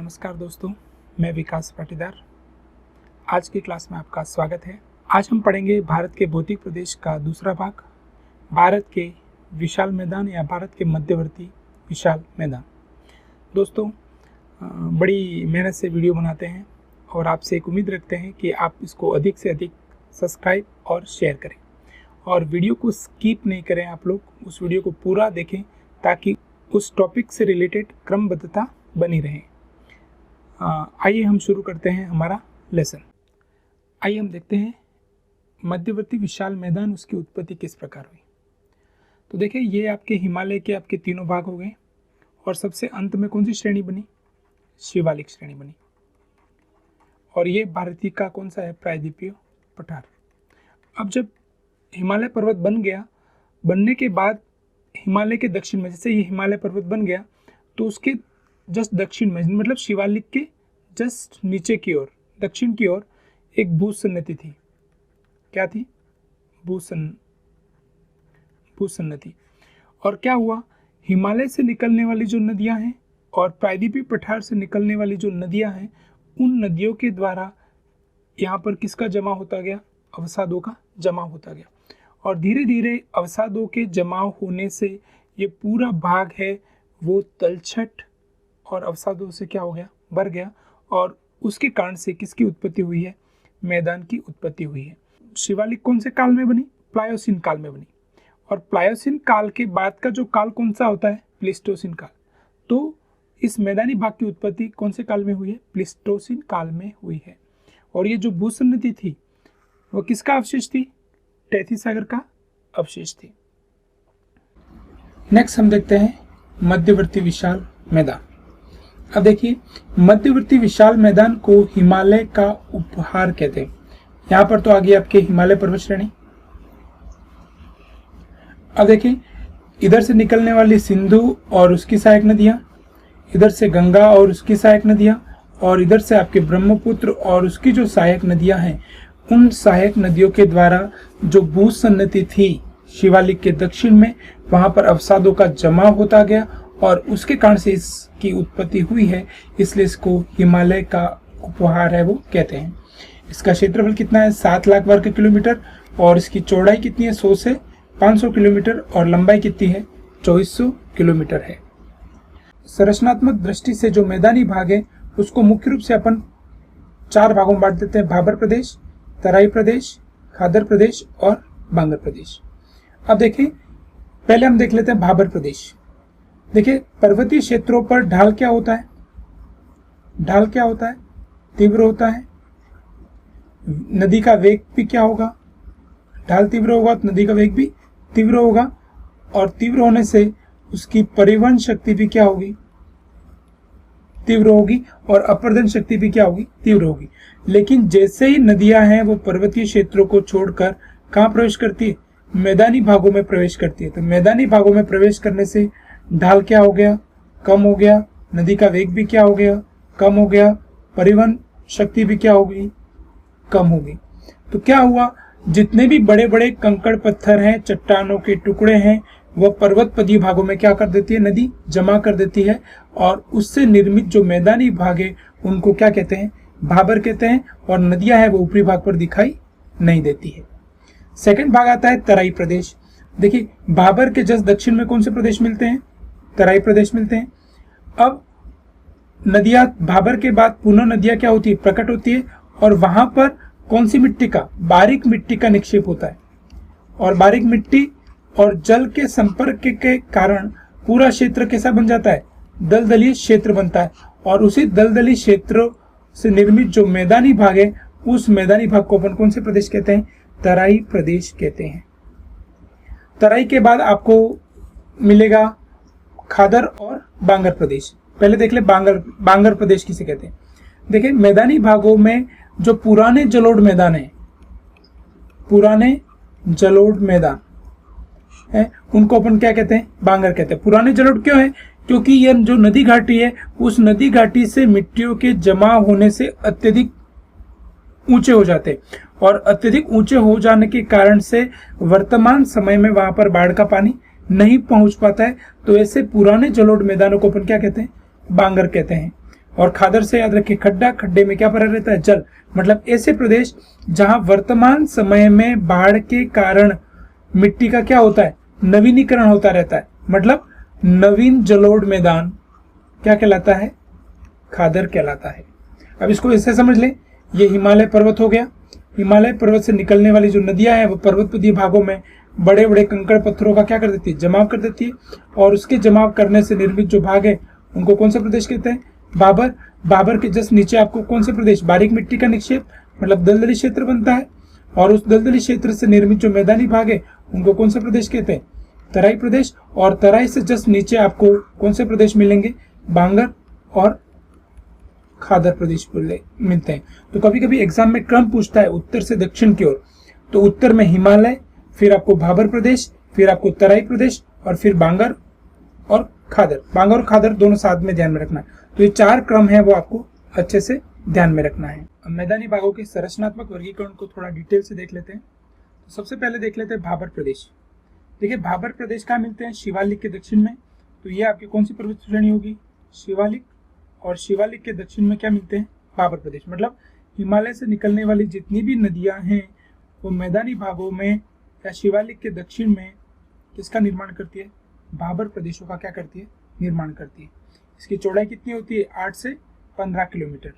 नमस्कार दोस्तों, मैं विकास पाटीदार। आज की क्लास में आपका स्वागत है। आज हम पढ़ेंगे भारत के भौतिक प्रदेश का दूसरा भाग, भारत के विशाल मैदान या भारत के मध्यवर्ती विशाल मैदान। दोस्तों, बड़ी मेहनत से वीडियो बनाते हैं और आपसे एक उम्मीद रखते हैं कि आप इसको अधिक से अधिक सब्सक्राइब और शेयर करें और वीडियो को स्किप नहीं करें। आप लोग उस वीडियो को पूरा देखें ताकि उस टॉपिक से रिलेटेड क्रमबद्धता बनी रहे। आइए हम शुरू करते हैं हमारा लेसन। आइए हम देखते हैं मध्यवर्ती विशाल मैदान, उसकी उत्पत्ति किस प्रकार हुई। तो देखिए, ये आपके हिमालय के आपके तीनों भाग हो गए और सबसे अंत में कौन सी श्रेणी बनी? शिवालिक श्रेणी बनी। और ये भारतीय का कौन सा है? प्रायद्वीपीय पठार। अब जब हिमालय पर्वत बन गया, बनने के बाद हिमालय के दक्षिण में, जैसे ये हिमालय पर्वत बन गया तो उसके जस्ट दक्षिण में, मतलब शिवालिक के जस्ट नीचे की ओर, दक्षिण की ओर एक भूसन्नति थी। क्या थी? भूसन्नति। और क्या हुआ? हिमालय से निकलने वाली जो नदियां हैं और प्रायद्वीपीय पठार से निकलने वाली जो नदियां हैं, उन नदियों के द्वारा यहाँ पर किसका जमा होता गया? अवसादों का जमा होता गया। और धीरे धीरे अवसादों के जमा होने से ये पूरा भाग है वो तलछट और अवसादों से क्या हो गया? भर गया। और उसके कारण से किसकी उत्पत्ति हुई है? मैदान की उत्पत्ति हुई है। शिवालिक कौन से काल में बनी? प्लायोसीन काल में बनी। और प्लायोसीन काल के बाद का जो काल कौन सा होता है? प्लीस्टोसीन काल। तो इस मैदानी भाग की उत्पत्ति कौन से काल में हुई है? प्लीस्टोसीन काल में हुई है। और ये जो भूसन्नति थी वो किसका अवशेष थी? टैथी सागर का अवशेष थी। नेक्स्ट हम देखते हैं मध्यवर्ती विशाल मैदान। अब देखिए, मध्यवर्ती विशाल मैदान को हिमालय का उपहार कहते हैं। यहां पर तो आ गई आपके हिमालय पर्वत श्रेणी। अब देखिए, इधर से निकलने वाली सिंधु और उसकी सहायक नदियां, इधर से गंगा और उसकी सहायक नदियां, और इधर से आपके ब्रह्मपुत्र और उसकी जो सहायक नदियां हैं, उन सहायक नदियों के द्वारा जो भूसन्नति थी शिवालिक के दक्षिण में, वहां पर अवसादों का जमा होता गया और उसके कारण से इसकी उत्पत्ति हुई है। इसलिए इसको हिमालय का उपहार है वो कहते हैं। इसका क्षेत्रफल कितना है? 7 लाख वर्ग किलोमीटर। और इसकी चौड़ाई कितनी है? 100 से 500 किलोमीटर। और लंबाई कितनी है? 2400 किलोमीटर है। संरचनात्मक दृष्टि से जो मैदानी भाग है उसको मुख्य रूप से अपन 4 भागों में बांट देते हैं: भाबर प्रदेश, तराई प्रदेश, खादर प्रदेश और बांगर प्रदेश। अब देखिए, पहले हम देख लेते हैं भाबर प्रदेश। देखिए, पर्वतीय क्षेत्रों पर ढाल क्या होता है? ढाल क्या होता है? तीव्र होता है। नदी का वेग भी क्या होगा? ढाल तीव्र होगा तो नदी का वेग भी तीव्र होगा। और तीव्र होने से उसकी परिवहन शक्ति भी क्या होगी? तीव्र होगी। और अपर्दन शक्ति भी क्या होगी? तीव्र होगी। लेकिन जैसे ही नदियां हैं वो पर्वतीय क्षेत्रों को छोड़कर कहाँ प्रवेश करती है? मैदानी भागों में प्रवेश करती है। तो मैदानी भागों में प्रवेश करने से ढाल क्या हो गया? कम हो गया। नदी का वेग भी क्या हो गया? कम हो गया। परिवहन शक्ति भी क्या होगी? कम होगी। तो क्या हुआ? जितने भी बड़े बड़े कंकड़ पत्थर हैं, चट्टानों के टुकड़े हैं, वह पर्वत पदीय भागों में क्या कर देती है? नदी जमा कर देती है। और उससे निर्मित जो मैदानी भाग है उनको क्या कहते हैं? भाबर कहते हैं। और नदियां हैं वो ऊपरी भाग पर दिखाई नहीं देती है। सेकंड भाग आता है तराई प्रदेश। देखिए, भाबर के जस्ट दक्षिण में कौन से प्रदेश मिलते हैं? तराई प्रदेश मिलते हैं। अब नदियां भाबर के बाद पुनः नदियां क्या होती है? प्रकट होती है। और वहां पर कौन सी मिट्टी का? बारीक मिट्टी का निक्षेप होता है। और बारीक मिट्टी और जल के संपर्क के कारण पूरा क्षेत्र कैसा बन जाता है? दलदली क्षेत्र बनता है। और उसी दलदली क्षेत्र से निर्मित जो मैदानी भाग है, उस मैदानी भाग को अपन कौन से प्रदेश कहते हैं? तराई प्रदेश कहते हैं। तराई के बाद आपको मिलेगा खादर और बांगर प्रदेश। पहले देख ले बांगर प्रदेश किसे कहते हैं। देखिए, मैदानी भागों में जो पुराने जलोढ़ मैदान है, पुराने जलोढ़ मैदान है, उनको अपन क्या कहते हैं? बांगर कहते हैं। पुराने जलोढ़ क्यों है? क्योंकि यह जो नदी घाटी है, उस नदी घाटी से मिट्टियों के जमा होने से अत्यधिक ऊंचे हो जाते हैं। और अत्यधिक ऊंचे हो जाने के कारण से वर्तमान समय में वहां पर बाढ़ का पानी नहीं पहुंच पाता है। तो ऐसे पुराने जलोढ़ मैदानों को अपन क्या कहते हैं? बांगर कहते हैं। और खादर से याद रखिए खड्डा, खड्डे में क्या भरा रहता है? जल। मतलब ऐसे प्रदेश जहां वर्तमान समय में बाढ़ के कारण मिट्टी का क्या होता है? नवीनीकरण होता रहता है। मतलब नवीन जलोढ़ मैदान क्या कहलाता है? खादर कहलाता है। अब इसको ऐसे समझ लें, ये हिमालय पर्वत हो गया। हिमालय पर्वत से निकलने वाली जो नदियां हैं वो पर्वतपदीय भागों में बड़े बड़े कंकड़ पत्थरों का क्या कर देती है? जमाव कर देती है। और उसके जमाव करने से निर्मित जो भाग है उनको कौन सा प्रदेश कहते हैं? बाबर। बाबर के जस्ट नीचे आपको कौन से प्रदेश? बारीक मिट्टी का निक्षेप मतलब दलदली क्षेत्र बनता है। और उस दलदली क्षेत्र से निर्मित जो मैदानी भाग है उनको कौन सा प्रदेश कहते हैं? तराई प्रदेश। और तराई से जस्ट नीचे आपको कौन से प्रदेश मिलेंगे? बांगर और खादर प्रदेश मिलते हैं। तो कभी कभी एग्जाम में क्रम पूछता है उत्तर से दक्षिण की ओर, तो उत्तर में हिमालय, फिर आपको भाबर प्रदेश, फिर आपको तराई प्रदेश और फिर बांगर और खादर। बांगर और खादर दोनों साथ में ध्यान में रखना है। तो ये 4 क्रम है वो आपको अच्छे से ध्यान में रखना है। अब मैदानी भागों के संरचनात्मक वर्गीकरण को थोड़ा डिटेल से देख लेते हैं। तो सबसे पहले देख लेते हैं भाबर प्रदेश। देखिए भाबर प्रदेश कहाँ मिलते हैं? शिवालिक के दक्षिण में। तो ये आपकी कौन सी पर्वत श्रेणी होगी? शिवालिक। और शिवालिक के दक्षिण में क्या मिलते हैं? भाबर प्रदेश। मतलब हिमालय से निकलने वाली जितनी भी नदियां हैं वो मैदानी भागों में या शिवालिक के दक्षिण में किसका निर्माण करती है? भाबर प्रदेशों का क्या करती है? निर्माण करती है। इसकी चौड़ाई कितनी होती है? 8 से 15 किलोमीटर।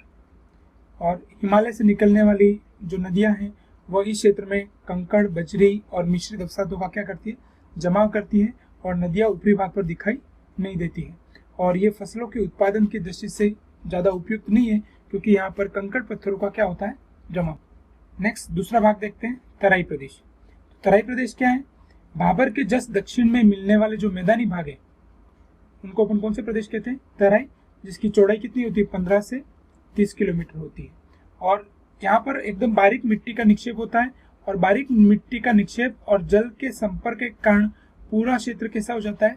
और हिमालय से निकलने वाली जो नदियां हैं वह इस क्षेत्र में कंकड़, बजरी और मिश्रित अवसादों का क्या करती है? जमाव करती है। और नदियां ऊपरी भाग पर दिखाई नहीं देती है। और ये फसलों के उत्पादन की दृष्टि से ज़्यादा उपयुक्त नहीं है क्योंकि यहाँ पर कंकड़ पत्थरों का क्या होता है? जमाव। नेक्स्ट दूसरा भाग देखते हैं, तराई प्रदेश। तराई प्रदेश क्या है? भाबर के जस्ट दक्षिण में मिलने वाले जो मैदानी भाग है उनको अपन कौन से प्रदेश कहते हैं? तराई। जिसकी चौड़ाई कितनी होती है? 15 से 30 किलोमीटर होती है। और यहाँ पर एकदम बारीक मिट्टी का निक्षेप होता है। और बारीक मिट्टी का निक्षेप और जल के संपर्क के कारण पूरा क्षेत्र कैसा हो जाता है?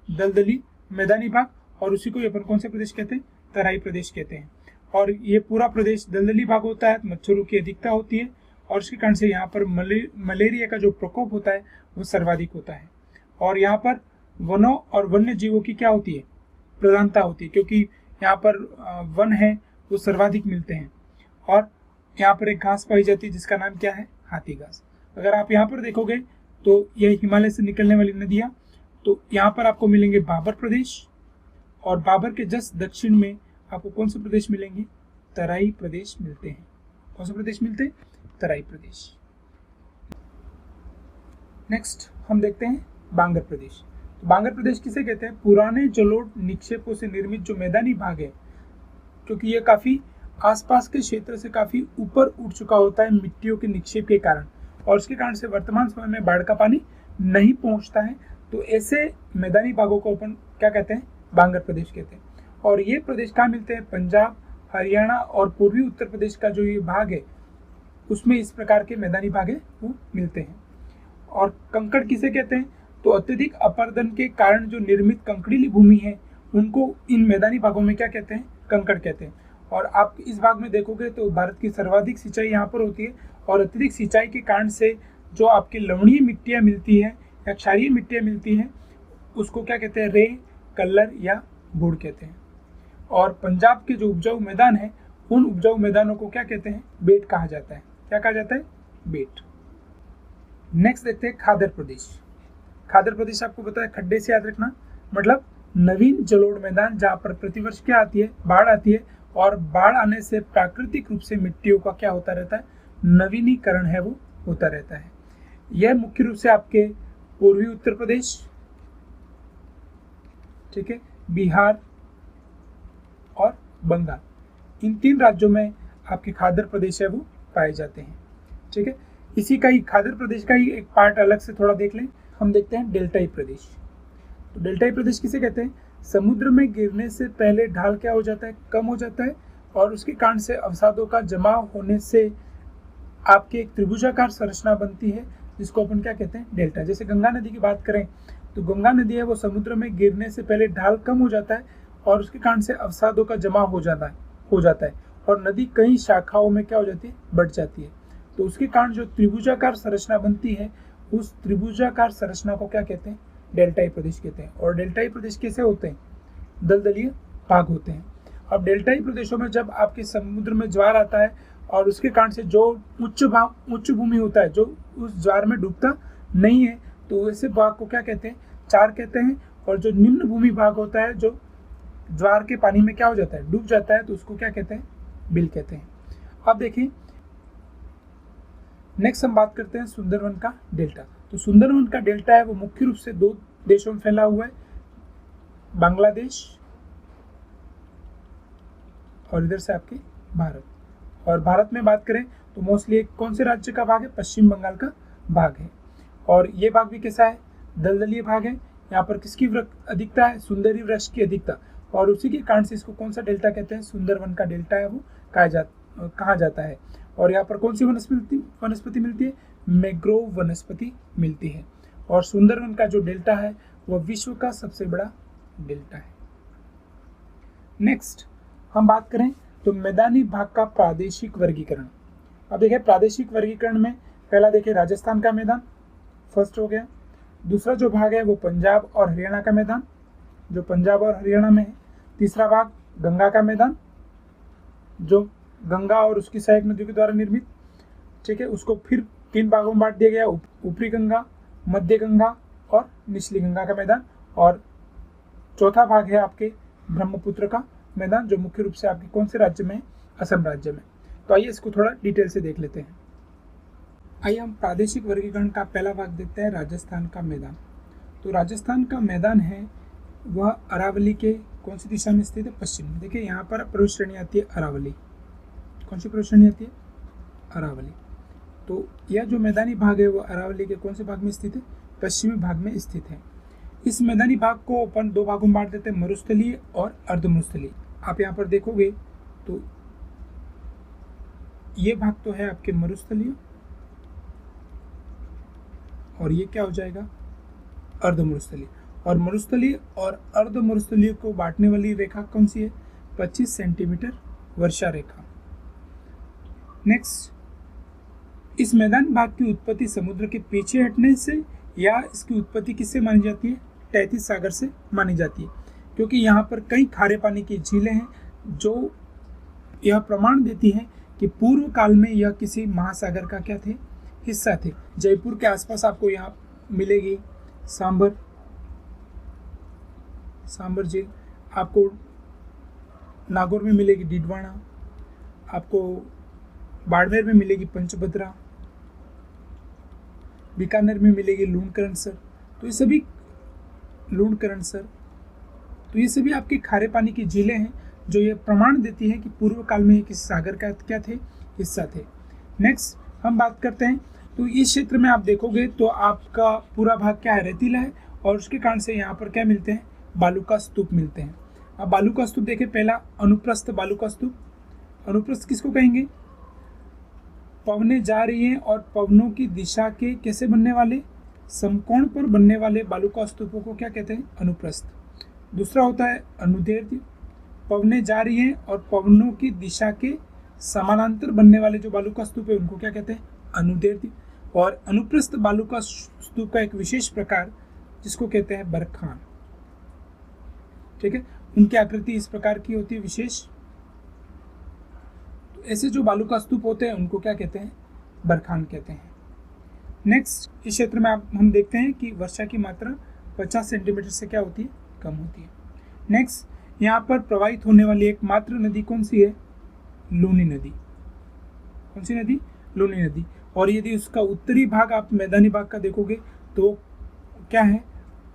दलदली मैदानी भाग। और उसी को अपन कौन से प्रदेश कहते हैं? तराई प्रदेश कहते हैं। और ये पूरा प्रदेश दलदली भाग होता है, मच्छरों की अधिकता होती है और उसके कारण से यहाँ पर मलेरिया का जो प्रकोप होता है वो सर्वाधिक होता है। और यहाँ पर वनों और वन्य जीवों की क्या होती है? प्रधानता होती है क्योंकि यहाँ पर वन है वो सर्वाधिक मिलते हैं। और यहाँ पर एक घास पाई जाती है जिसका नाम क्या है? हाथी घास। अगर आप यहाँ पर देखोगे तो यह हिमालय से निकलने वाली नदियाँ, तो यहाँ पर आपको मिलेंगे भाबर प्रदेश। और भाबर के जस्ट दक्षिण में आपको कौन से प्रदेश मिलेंगे? तराई प्रदेश मिलते हैं। कौन से प्रदेश मिलते हैं? तराई प्रदेश। नेक्स्ट हम देखते हैं बांगर प्रदेश। तो बांगर प्रदेश किसे कहते हैं? पुराने जलोढ़ निक्षेपों से निर्मित जो मैदानी भाग है, क्योंकि ये काफी आसपास के क्षेत्र से काफी ऊपर उठ चुका होता है मिट्टियों के निक्षेप के कारण, और उसके कारण से वर्तमान समय में बाढ़ का पानी नहीं पहुंचता है। तो ऐसे मैदानी भागों को अपन क्या कहते हैं? बांगर प्रदेश कहते हैं। और ये प्रदेश कहाँ मिलते हैं? पंजाब, हरियाणा और पूर्वी उत्तर प्रदेश का जो ये भाग है उसमें इस प्रकार के मैदानी भाग है वो मिलते हैं। और कंकड़ किसे कहते हैं? तो अत्यधिक अपर्दन के कारण जो निर्मित कंकड़ीली भूमि है उनको इन मैदानी भागों में क्या कहते हैं? कंकड़ कहते हैं। और आप इस भाग में देखोगे तो भारत की सर्वाधिक सिंचाई यहाँ पर होती है। और अत्यधिक सिंचाई के कारण से जो आपकी लवणीय मिट्टियाँ मिलती है या क्षारीय मिट्टियाँ मिलती हैं उसको क्या कहते हैं? रे, कल्लर या बूढ़ कहते हैं। और पंजाब के जो उपजाऊ मैदान है उन उपजाऊ मैदानों को क्या कहते हैं? बेट कहा जाता है। क्या कहा जाता है? बेट। नेक्स्ट देखते हैं खादर प्रदेश। खादर प्रदेश आपको पता है खड्डे से याद रखना, मतलब नवीन जलोढ़ मैदान जहाँ पर प्रतिवर्ष क्या आती है? बाढ़ आती है। और बाढ़ आने से प्राकृतिक रूप से मिट्टियों का क्या होता रहता है? नवीनीकरण है वो होता रहता है। यह मुख्य रूप से आपके पूर्वी उत्तर प्रदेश, ठीक है, बिहार और बंगाल, इन 3 राज्यों में आपके खादर प्रदेश है वो पाए जाते हैं। ठीक है, इसी का ही खादर प्रदेश का ही एक पार्ट अलग से थोड़ा देख लें। हम देखते हैं डेल्टाई प्रदेश। तो डेल्टाई प्रदेश किसे कहते हैं? समुद्र में गिरने से पहले ढाल क्या हो जाता है? कम हो जाता है। और उसके कारण से अवसादों का जमाव होने से आपकी एक त्रिभुजाकार संरचना बनती है जिसको अपन क्या कहते हैं? डेल्टा। जैसे गंगा नदी की बात करें तो गंगा नदी है वो समुद्र में गिरने से पहले ढाल कम हो जाता है और उसके कारण से अवसादों का जमाव हो जाता है और नदी कई शाखाओं में क्या हो जाती है? बढ़ जाती है। तो उसके कारण जो त्रिभुजाकार संरचना बनती है उस त्रिभुजाकार संरचना को क्या कहते हैं? डेल्टाई प्रदेश कहते हैं। और डेल्टाई प्रदेश कैसे होते हैं? दलदलीय भाग होते हैं। अब डेल्टाई प्रदेशों में जब आपके समुद्र में ज्वार आता है और उसके कारण से जो उच्च भूमि होता है, जो उस ज्वार में डूबता नहीं है, तो ऐसे भाग को क्या कहते हैं, चार कहते हैं। और जो निम्न भूमि भाग होता है, जो ज्वार के पानी में क्या हो जाता है, डूब जाता है, तो उसको क्या कहते हैं, बिल कहते हैं। अब देखिए नेक्स्ट हम बात करते हैं सुंदरवन का डेल्टा। तो सुंदरवन का डेल्टा है वो मुख्य रूप से 2 देशों में फैला हुआ है, बांग्लादेश और इधर से आपके भारत। और भारत में बात करें तो मोस्टली कौन से राज्य का भाग है, पश्चिम बंगाल का भाग है। और ये भाग भी कैसा है, दलदलीय भाग है। यहाँ पर किसकी अधिकता है, सुंदरी वृक्ष की अधिकता, और उसी के कारण से इसको कौन सा डेल्टा कहते हैं, सुंदरवन का डेल्टा है वो कहा जाता है। और यहाँ पर कौन सी वनस्पति मिलती है, मैंग्रोव वनस्पति मिलती है। और सुंदरवन का जो डेल्टा है वह विश्व का सबसे बड़ा डेल्टा है। नेक्स्ट हम बात करें तो मैदानी भाग का प्रादेशिक वर्गीकरण। अब देखिए प्रादेशिक वर्गीकरण में पहला देखिए राजस्थान का मैदान फर्स्ट हो गया। दूसरा जो भाग है वो पंजाब और हरियाणा का मैदान, जो पंजाब और हरियाणा में है। तीसरा भाग गंगा का मैदान, जो गंगा और उसकी सहायक नदियों के द्वारा निर्मित, ठीक है। उसको फिर 3 भागों में बांट दिया गया, ऊपरी गंगा, मध्य गंगा और निचली गंगा का मैदान। और चौथा भाग है आपके ब्रह्मपुत्र का मैदान, जो मुख्य रूप से आपके कौन से राज्य में है, असम राज्य में। तो आइए इसको थोड़ा डिटेल से देख लेते हैं। आइए हम प्रादेशिक वर्गीकरण का पहला भाग देखते हैं, राजस्थान का मैदान। तो राजस्थान का मैदान है वह अरावली के कौन सी दिशा में स्थित है, पश्चिम में। देखिए यहाँ पर पर्वत श्रेणी आती है अरावली, कौन सी पर्वत श्रेणी आती है, अरावली। तो यह जो मैदानी भाग है वो अरावली के कौन से भाग में स्थित है, पश्चिमी भाग में स्थित है। इस मैदानी भाग को अपन 2 भागों में बांट देते हैं, मरुस्थलीय और अर्धमरुस्थलीय। आप यहाँ पर देखोगे तो ये भाग तो है आपके मरुस्थलीय और ये क्या हो जाएगा, अर्धमरुस्थलीय। और मरुस्थलीय और अर्धमरुस्थलीय को बांटने वाली रेखा कौन सी है, 25 सेंटीमीटर वर्षा रेखा। नेक्स्ट, इस मैदान भाग की उत्पत्ति समुद्र के पीछे हटने से या इसकी उत्पत्ति किससे मानी जाती है, तैतीस सागर से मानी जाती है, क्योंकि यहाँ पर कई खारे पानी की झीलें हैं जो यह प्रमाण देती हैं कि पूर्व काल में यह किसी महासागर का क्या थे, हिस्सा थे। जयपुर के आसपास आपको यहाँ मिलेगी सांबर झील, आपको नागौर में मिलेगी डिडवाना, आपको बाड़मेर में मिलेगी पंचभद्रा, बीकानेर में मिलेगी लूणकरणसर। तो ये सभी तो ये सभी आपके खारे पानी की झीलें हैं जो ये प्रमाण देती है कि पूर्व काल में किसी सागर का क्या थे, हिस्सा थे। नेक्स्ट हम बात करते हैं तो इस क्षेत्र में आप देखोगे तो आपका पूरा भाग क्या है, रेतीला है, और उसके कारण से यहाँ पर क्या मिलते हैं, बालू का स्तूप मिलते हैं। अब बालू का स्तूप देखें, पहला अनुप्रस्थ बालू का स्तूप। अनुप्रस्थ किसको कहेंगे, पवनें जा रही हैं और पवनों की दिशा के कैसे बनने वाले, समकोण पर बनने वाले बालू का स्तूपों को क्या कहते हैं, अनुप्रस्थ। दूसरा होता है अनुदैर्ध्य, पवनें जा रही हैं और पवनों की दिशा के समानांतर बनने वाले जो बालू का स्तूप है उनको क्या कहते हैं, अनुदैर्ध्य। और अनुप्रस्थ बालू का स्तूप का एक विशेष प्रकार जिसको कहते हैं बरखान, ठीक है, उनकी आकृति इस प्रकार की होती है विशेष। तो ऐसे जो बालू का स्तूप होते हैं उनको क्या कहते हैं, बरखान कहते हैं। नेक्स्ट, इस क्षेत्र में हम देखते हैं कि वर्षा की मात्रा 50 सेंटीमीटर से क्या होती है, कम होती है। नेक्स्ट, यहाँ पर प्रवाहित होने वाली एकमात्र नदी कौन सी है, लूनी नदी। कौन सी नदी, लूनी नदी। और यदि उसका उत्तरी भाग आप मैदानी भाग का देखोगे तो क्या है,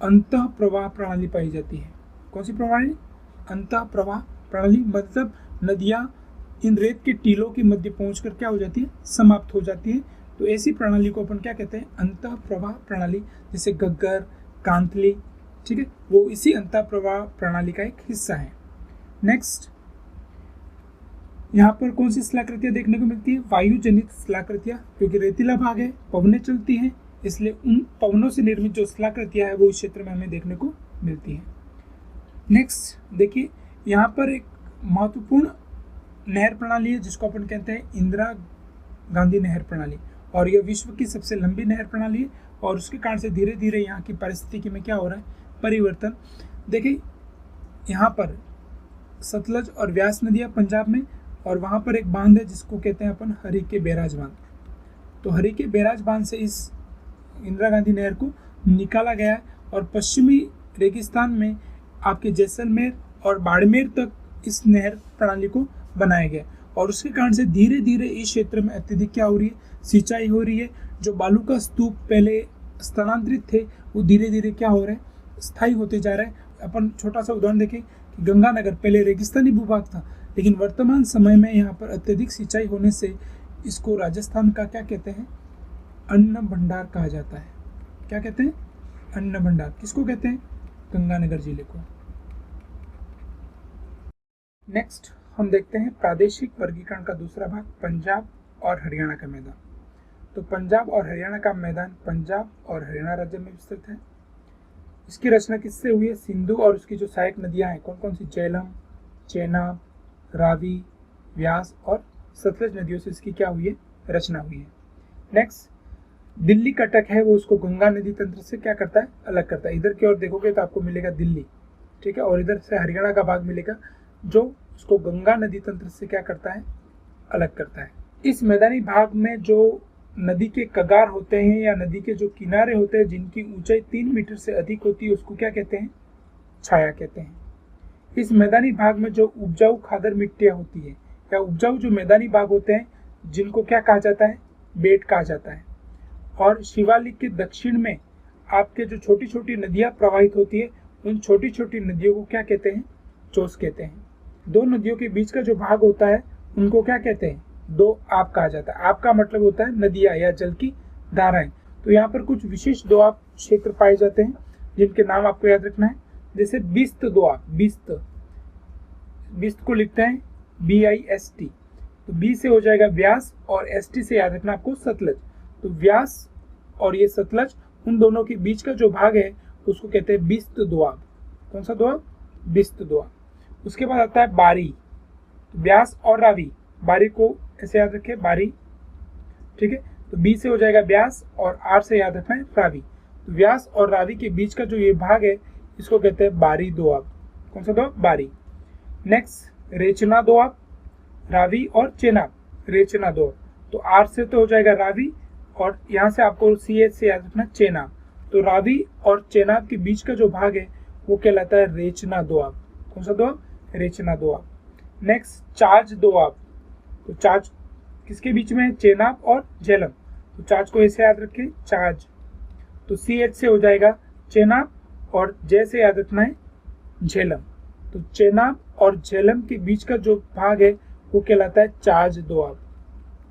अंतः प्रवाह प्रणाली पाई जाती है। कौन सी प्रणाली, अंतः प्रवाह प्रणाली, मतलब नदियाँ इन रेत के टीलों के मध्य पहुंचकर क्या हो जाती है, समाप्त हो जाती है। तो ऐसी प्रणाली को अपन क्या कहते हैं, अंतः प्रवाह प्रणाली। जैसे गग्गर, कांतली, ठीक है, वो इसी अंतः प्रवाह प्रणाली का एक हिस्सा है। नेक्स्ट, यहाँ पर कौन सी शिलाकृतियाँ देखने को मिलती है, वायु जनित शिलाकृतियाँ, क्योंकि रेतीला भाग है, पवनें चलती हैं, इसलिए उन पवनों से निर्मित जो शिलाकृतियाँ है वो इस क्षेत्र में हमें देखने को मिलती है। नेक्स्ट देखिए, यहाँ पर एक महत्वपूर्ण नहर प्रणाली है जिसको अपन कहते हैं इंदिरा गांधी नहर प्रणाली, और यह विश्व की सबसे लंबी नहर प्रणाली है। और उसके कारण से धीरे धीरे यहाँ की पारिस्थितिकी में क्या हो रहा है, परिवर्तन। देखिए यहाँ पर सतलज और व्यास नदियाँ पंजाब में, और वहाँ पर एक बांध है जिसको कहते हैं अपन हरी के बैराज बांध। तो हरी के बैराज बांध से इस इंदिरा गांधी नहर को निकाला गया है और पश्चिमी रेगिस्तान में आपके जैसलमेर और बाड़मेर तक इस नहर प्रणाली को बनाया गया, और उसके कारण से धीरे धीरे इस क्षेत्र में अत्यधिक क्या हो रही है, सिंचाई हो रही है। जो बालू का स्तूप पहले स्थानांतरित थे वो धीरे धीरे क्या हो रहे हैं, स्थायी होते जा रहे हैं। अपन छोटा सा उदाहरण देखें कि गंगानगर पहले रेगिस्तानी भूभाग था, लेकिन वर्तमान समय में यहाँ पर अत्यधिक सिंचाई होने से इसको राजस्थान का क्या कहते हैं, अन्न भंडार कहा जाता है। क्या कहते हैं, अन्न भंडार। किसको कहते हैं, गंगानगर जिले को। नेक्स्ट हम देखते हैं प्रादेशिक वर्गीकरण का दूसरा भाग, पंजाब और हरियाणा का मैदान। तो पंजाब और हरियाणा का मैदान पंजाब और हरियाणा राज्य में विस्तृत है। इसकी रचना किससे हुई है, सिंधु और उसकी जो सहायक नदियां हैं, कौन कौन सी, झेलम, चेनाब, रावी, व्यास और सतलज नदियों से इसकी क्या हुई है, रचना हुई है। नेक्स्ट, दिल्ली कटक है वो उसको गंगा नदी तंत्र से क्या करता है, अलग करता है। इधर की ओर देखोगे तो आपको मिलेगा दिल्ली, ठीक है, और इधर से हरियाणा का भाग मिलेगा जो उसको गंगा नदी तंत्र से क्या करता है, अलग करता है। इस मैदानी भाग में जो नदी के कगार होते हैं या नदी के जो किनारे होते हैं जिनकी ऊंचाई 3 मीटर से अधिक होती है उसको क्या कहते हैं, छाया कहते हैं। इस मैदानी भाग में जो उपजाऊ खादर मिट्टियां होती है या उपजाऊ जो मैदानी भाग होते हैं जिनको क्या कहा जाता है, बेट कहा जाता है। और शिवालिक के दक्षिण में आपके जो छोटी छोटी नदियां प्रवाहित होती है उन छोटी छोटी नदियों को क्या कहते हैं, चोस कहते हैं। दो नदियों के बीच का जो भाग होता है उनको क्या कहते हैं, दो आप कहा जाता है। आप का मतलब होता है नदियां या जल की धाराएं। तो यहाँ पर कुछ विशेष दोआब क्षेत्र पाए जाते हैं जिनके नाम आपको याद रखना है। जैसे बिस्त दोआब, बिस्त को लिखते हैं BIST, तो बी से हो जाएगा व्यास और ST से याद रखना आपको सतलज। तो व्यास और ये सतलज उन दोनों के बीच का जो भाग है उसको कहते हैं बिस्त दोआब। कौन सा दोआब, बिस्त दोआब। उसके बाद आता है बारी, व्यास और रावी, बारी को ऐसे याद रखें, बारी, ठीक है। तो बी से हो जाएगा व्यास और आर से याद रखना है रावी। तो व्यास और रावी के बीच का जो ये भाग है इसको कहते हैं बारी दोआब। कौन सा दोआब, बारी। नेक्स्ट रेचना दोआब, रावी और चेनाब, रेचना दोआब। तो आर से तो हो जाएगा रावी और यहाँ से आपको CH से याद रखना चेनाब। तो रावी और चेनाब के बीच का जो भाग है वो कहलाता है रेचना दोआब। कौन सा दोआब, रेचना दोआब। नेक्स्ट चाज दोआब, तो चाज किसके बीच में है, चेनाब और झेलम। तो चाज को ऐसे याद रखें, चाज। तो CH से हो जाएगा चेनाब और जे से याद रखना है झेलम। तो चेनाब और झेलम के बीच का जो भाग है वो कहलाता है चाज दोआब।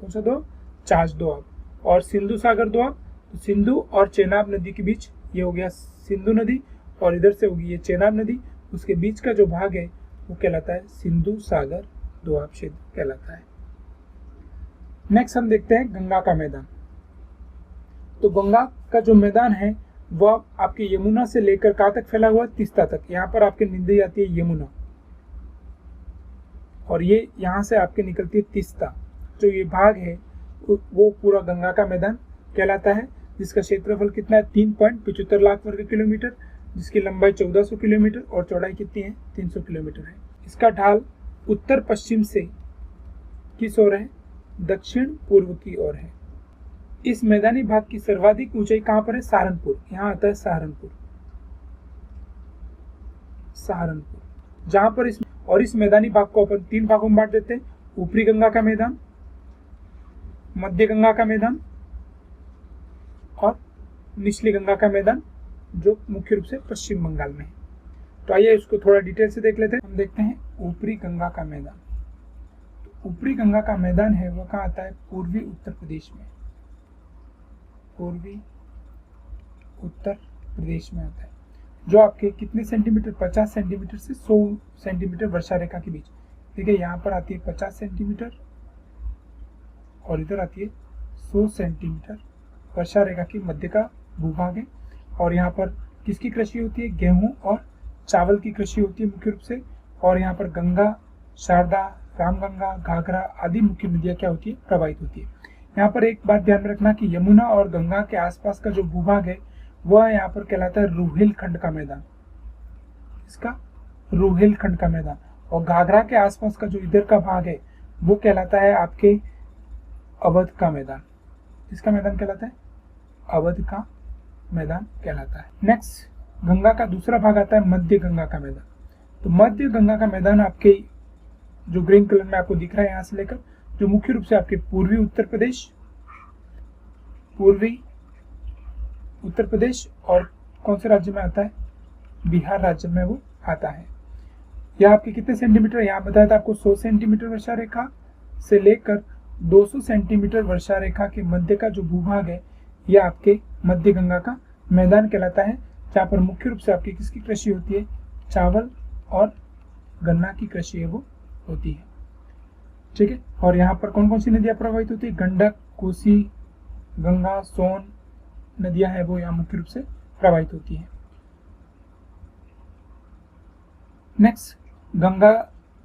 कौन सा दोआब, चाज दोआब। और सिंधु सागर दोआब, तो सिंधु और चेनाब नदी के बीच ये हो गया सिंधु नदी और इधर से होगी ये चेनाब नदी, उसके बीच का जो भाग है वो कहलाता है सिंधु सागर दोआब क्षेत्र कहलाता है। नेक्स्ट हम देखते हैं गंगा का मैदान। तो गंगा का जो मैदान है वह आपके यमुना से लेकर कहाँ तक फैला हुआ, तीस्ता तक। यहाँ पर आपके नदी आती है यमुना और ये यहाँ से आपके निकलती है तीस्ता। जो ये भाग है वो पूरा गंगा का मैदान कहलाता है, जिसका क्षेत्रफल कितना है, 3.75 लाख वर्ग किलोमीटर, जिसकी लंबाई 1400 किलोमीटर और चौड़ाई कितनी है, 300 किलोमीटर है। इसका ढाल उत्तर पश्चिम से किस ओर है, दक्षिण पूर्व की ओर है। इस मैदानी भाग की सर्वाधिक ऊंचाई कहां पर है, सहारनपुर। यहाँ आता है सहारनपुर, जहां पर इस मैदानी भाग को अपन 3 भागों में बांट देते हैं, ऊपरी गंगा का मैदान, मध्य गंगा का मैदान और निचली गंगा का मैदान, जो मुख्य रूप से पश्चिम बंगाल में है। तो आइए इसको थोड़ा डिटेल से देख लेते हैं। हम देखते हैं ऊपरी गंगा का मैदान। तो ऊपरी गंगा का मैदान है वह कहाँ आता है, पूर्वी उत्तर प्रदेश में, पूर्वी उत्तर प्रदेश में आता है, जो आपके कितने सेंटीमीटर, 50 सेंटीमीटर से 100 सेंटीमीटर वर्षा रेखा के बीच। देखिए यहाँ पर आती है 50 सेंटीमीटर और इधर आती है 100 सेंटीमीटर वर्षा रेखा की मध्य का भूभाग है। और यहाँ पर किसकी कृषि होती है, गेहूं और चावल की कृषि होती है मुख्य रूप से। और यहाँ पर गंगा, शारदा, रामगंगा, घाघरा आदि मुख्य नदियाँ क्या होती है, प्रवाहित होती है। यहाँ पर एक बात ध्यान में रखना कि यमुना और गंगा के आसपास का जो भूभाग है वह यहाँ पर कहलाता है रुहेलखंड का मैदान। इसका रुहेलखंड का मैदान। और घाघरा के आसपास का जो इधर का भाग है वो कहलाता है आपके अवध का मैदान। किसका मैदान कहलाता है? अवध का मैदान कहलाता है। नेक्स्ट, गंगा का दूसरा भाग आता है मध्य गंगा का मैदान। तो मध्य गंगा का मैदान आपके जो ग्रीन कलर में आपको दिख रहा है यहाँ से लेकर, जो मुख्य रूप से आपके पूर्वी उत्तर प्रदेश और कौन से राज्य में आता है? बिहार राज्य में वो आता है। यह आपके कितने सेंटीमीटर, यहाँ बताया था आपको 100 सेंटीमीटर वर्षा रेखा से लेकर 200 सेंटीमीटर वर्षा रेखा के मध्य का जो भूभाग है यह आपके मध्य गंगा का मैदान कहलाता है, जहाँ पर मुख्य रूप से आपकी किसकी कृषि होती है? चावल और गन्ना की कृषि है वो होती है। ठीक है, और यहाँ पर कौन कौन सी नदियां प्रवाहित होती है? गंडक, कोसी, गंगा, सोन नदियां हैं वो यहाँ मुख्य रूप से प्रवाहित होती है। नेक्स्ट, गंगा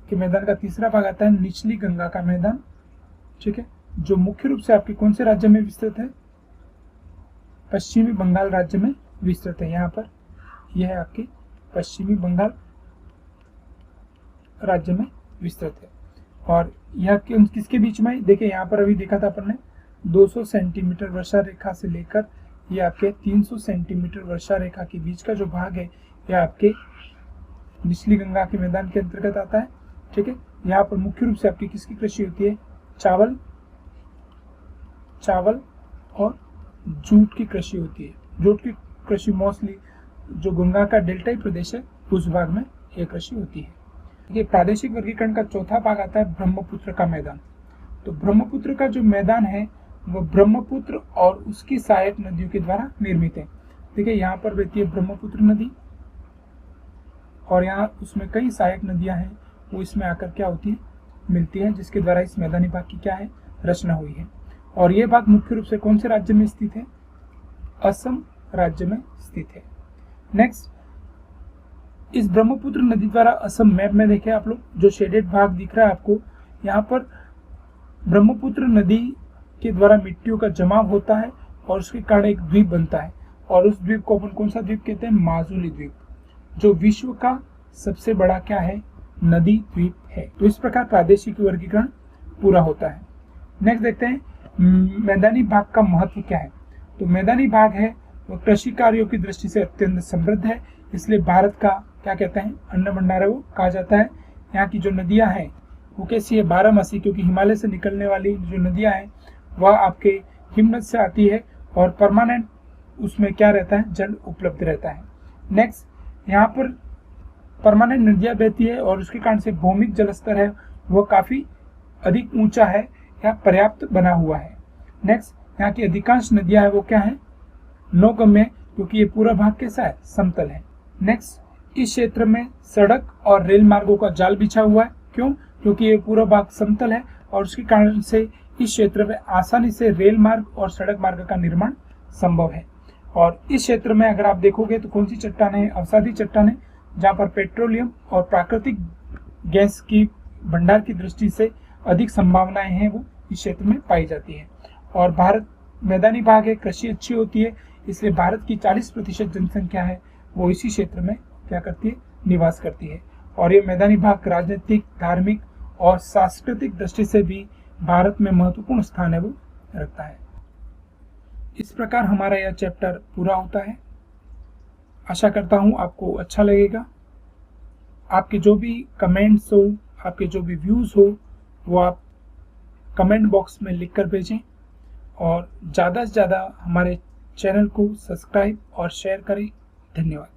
के मैदान का तीसरा भाग आता है निचली गंगा का मैदान। ठीक है, जो मुख्य रूप से आपके कौन से राज्य में विस्तृत है? पश्चिमी बंगाल राज्य में विस्तृत है। यहाँ पर यह है आपके पश्चिमी बंगाल राज्य में विस्तृत है। और यह किसके बीच में? देखिए यहाँ पर अभी देखा था अपन ने 200 सेंटीमीटर वर्षा रेखा से लेकर यह आपके 300 सेंटीमीटर वर्षा रेखा के बीच का जो भाग है यह आपके निचली गंगा के मैदान के अंतर्गत आता है। ठीक है, यहाँ पर मुख्य रूप से आपकी किसकी कृषि होती है? चावल और जूट की कृषि होती है। जूट की कृषि मोस्टली जो गंगा का डेल्टाई प्रदेश है उस भाग में यह कृषि होती है। ये प्रादेशिक वर्गीकरण का चौथा भाग आता है ब्रह्मपुत्र का मैदान। तो ब्रह्मपुत्र का जो मैदान है वो ब्रह्मपुत्र और उसकी सहायक नदियों के द्वारा निर्मित है। देखिए यहाँ पर बहती है ब्रह्मपुत्र नदी और यहाँ उसमें कई सहायक नदियां हैं वो इसमें आकर क्या होती है? मिलती है, जिसके द्वारा इस मैदानी भाग की क्या है? रचना हुई है। और ये भाग मुख्य रूप से कौन से राज्य में स्थित है? असम राज्य में स्थित है। नेक्स्ट, इस ब्रह्मपुत्र नदी द्वारा असम मैप में देखें आप लोग, जो शेडेड भाग दिख रहा है आपको, यहाँ पर ब्रह्मपुत्र नदी के द्वारा मिट्टियों का जमाव होता है और उसके कारण एक द्वीप बनता है और उस द्वीप को अपन कौन सा द्वीप कहते हैं? माजुली द्वीप, जो विश्व का सबसे बड़ा क्या है? नदी द्वीप है। तो इस प्रकार प्रादेशिक वर्गीकरण पूरा होता है। नेक्स्ट देखते हैं मैदानी भाग का महत्व क्या है। तो मैदानी भाग है वो कृषि कार्यों की दृष्टि से अत्यंत समृद्ध है, इसलिए भारत का क्या कहते हैं? अन्न भंडार है वो कहा जाता है। यहाँ की जो नदियां हैं वो कैसी है? 12मासी, क्योंकि हिमालय से निकलने वाली जो नदियां हैं वह आपके हिमनद से आती है और परमानेंट उसमें क्या रहता है? जल उपलब्ध रहता है। नेक्स्ट, यहाँ पर परमानेंट नदियां बहती है और उसके कारण से भौमिक जलस्तर है वह काफी अधिक ऊंचा है या पर्याप्त बना हुआ है। नेक्स्ट, यहाँ की अधिकांश नदियां है वो क्या है? नौगम्य, क्योंकि ये पूरा भाग कैसा है? समतल है। नेक्स्ट, इस क्षेत्र में सड़क और रेल मार्गों का जाल बिछा हुआ है। क्यों? क्योंकि ये पूरा भाग समतल है और उसके कारण से इस क्षेत्र में आसानी से रेल मार्ग और सड़क मार्ग का निर्माण संभव है। और इस क्षेत्र में अगर आप देखोगे तो कौन सी चट्टानें? अवसादी चट्टानें, जहाँ पर पेट्रोलियम और प्राकृतिक गैस की भंडार की दृष्टि से अधिक संभावनाएं हैं वो इस क्षेत्र में पाई जाती है। और भारत मैदानी भाग है, कृषि अच्छी होती है, इसलिए भारत की 40% जनसंख्या है वो इसी क्षेत्र में क्या करती है? निवास करती है। और ये मैदानी भाग राजनीतिक, धार्मिक और सांस्कृतिक दृष्टि से भी भारत में महत्वपूर्ण स्थान है वो रखता है। इस प्रकार हमारा यह चैप्टर पूरा होता है। आशा करता हूँ आपको अच्छा लगेगा। आपके जो भी कमेंट्स हो, आपके जो भी व्यूज़ हो वो आप कमेंट बॉक्स में लिख कर भेजें और ज़्यादा से ज़्यादा हमारे चैनल को सब्सक्राइब और शेयर करें। धन्यवाद।